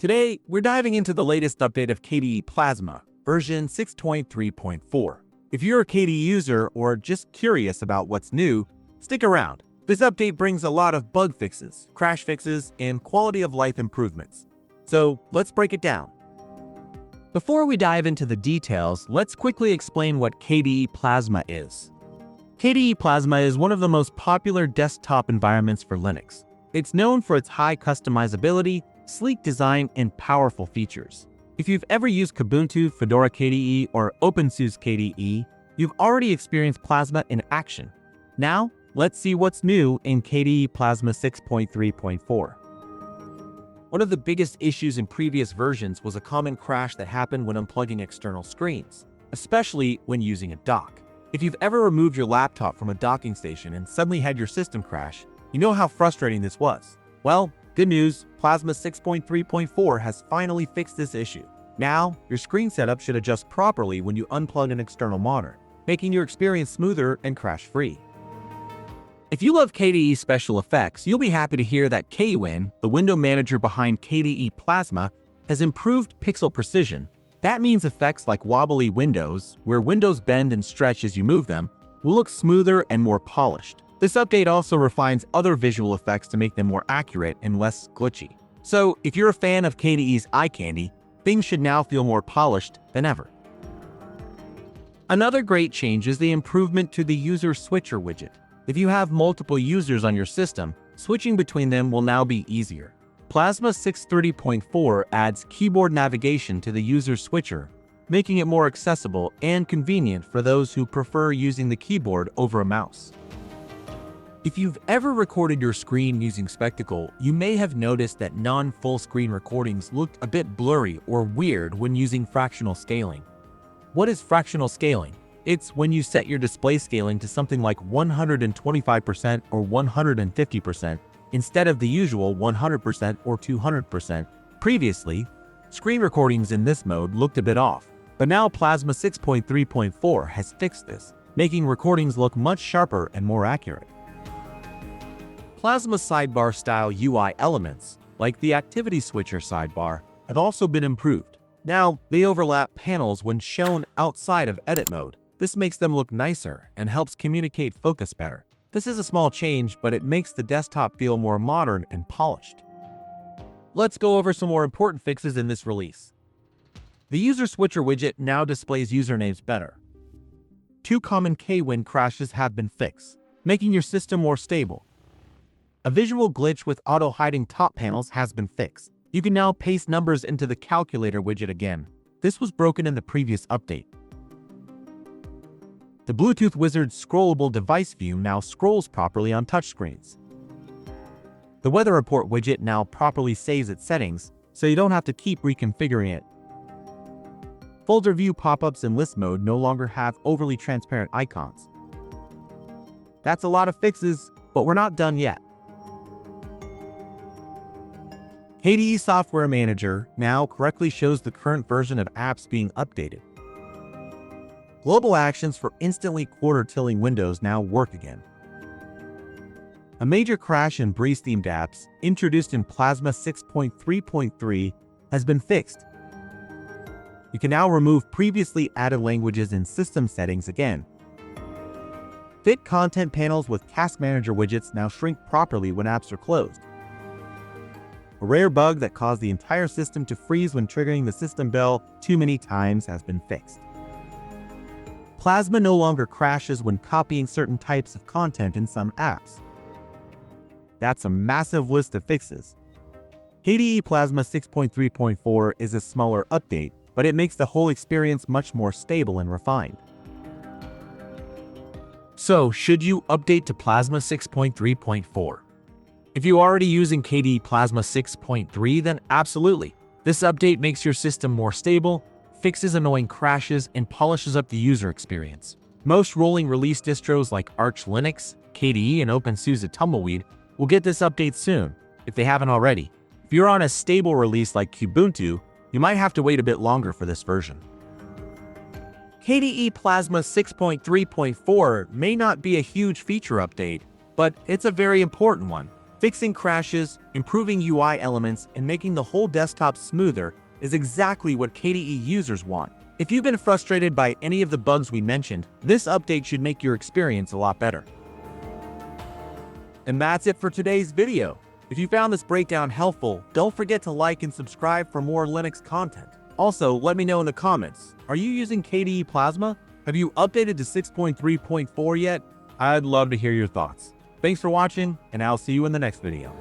Today, we're diving into the latest update of KDE Plasma, version 6.3.4. If you're a KDE user or just curious about what's new, stick around. This update brings a lot of bug fixes, crash fixes, and quality of life improvements. So let's break it down. Before we dive into the details, let's quickly explain what KDE Plasma is. KDE Plasma is one of the most popular desktop environments for Linux. It's known for its high customizability, sleek design, and powerful features. If you've ever used Kubuntu, Fedora KDE, or OpenSUSE KDE, you've already experienced Plasma in action. Now, let's see what's new in KDE Plasma 6.3.4. One of the biggest issues in previous versions was a common crash that happened when unplugging external screens, especially when using a dock. If you've ever removed your laptop from a docking station and suddenly had your system crash, you know how frustrating this was. Well, good news, Plasma 6.3.4 has finally fixed this issue. Now, your screen setup should adjust properly when you unplug an external monitor, making your experience smoother and crash-free. If you love KDE special effects, you'll be happy to hear that KWin, the window manager behind KDE Plasma, has improved pixel precision. That means effects like Wobbly Windows, where windows bend and stretch as you move them, will look smoother and more polished. This update also refines other visual effects to make them more accurate and less glitchy. So, if you're a fan of KDE's eye candy, things should now feel more polished than ever. Another great change is the improvement to the user switcher widget. If you have multiple users on your system, switching between them will now be easier. Plasma 6.30.4 adds keyboard navigation to the user switcher, making it more accessible and convenient for those who prefer using the keyboard over a mouse. If you've ever recorded your screen using Spectacle, you may have noticed that non-full screen recordings looked a bit blurry or weird when using fractional scaling. What is fractional scaling? It's when you set your display scaling to something like 125% or 150% instead of the usual 100% or 200%. Previously, screen recordings in this mode looked a bit off, but now Plasma 6.3.4 has fixed this, making recordings look much sharper and more accurate. Plasma sidebar style UI elements, like the activity switcher sidebar, have also been improved. Now, they overlap panels when shown outside of edit mode. This makes them look nicer and helps communicate focus better. This is a small change, but it makes the desktop feel more modern and polished. Let's go over some more important fixes in this release. The user switcher widget now displays usernames better. Two common KWin crashes have been fixed, making your system more stable. A visual glitch with auto-hiding top panels has been fixed. You can now paste numbers into the calculator widget again. This was broken in the previous update. The Bluetooth Wizard scrollable device view now scrolls properly on touchscreens. The weather report widget now properly saves its settings, so you don't have to keep reconfiguring it. Folder view pop-ups in list mode no longer have overly transparent icons. That's a lot of fixes, but we're not done yet. KDE Software Manager now correctly shows the current version of apps being updated. Global actions for instantly quarter-tilling windows now work again. A major crash in Breeze-themed apps, introduced in Plasma 6.3.3, has been fixed. You can now remove previously added languages in system settings again. Fit content panels with Task Manager widgets now shrink properly when apps are closed. A rare bug that caused the entire system to freeze when triggering the system bell too many times has been fixed. Plasma no longer crashes when copying certain types of content in some apps. That's a massive list of fixes. KDE Plasma 6.3.4 is a smaller update, but it makes the whole experience much more stable and refined. So, should you update to Plasma 6.3.4? If you're already using KDE Plasma 6.3, then absolutely. This update makes your system more stable, fixes annoying crashes, and polishes up the user experience. Most rolling release distros like Arch Linux, KDE, and OpenSUSE Tumbleweed will get this update soon, if they haven't already. If you're on a stable release like Kubuntu, you might have to wait a bit longer for this version. KDE Plasma 6.3.4 may not be a huge feature update, but it's a very important one. Fixing crashes, improving UI elements, and making the whole desktop smoother is exactly what KDE users want. If you've been frustrated by any of the bugs we mentioned, this update should make your experience a lot better. And that's it for today's video. If you found this breakdown helpful, don't forget to like and subscribe for more Linux content. Also, let me know in the comments, are you using KDE Plasma? Have you updated to 6.3.4 yet? I'd love to hear your thoughts. Thanks for watching, and I'll see you in the next video.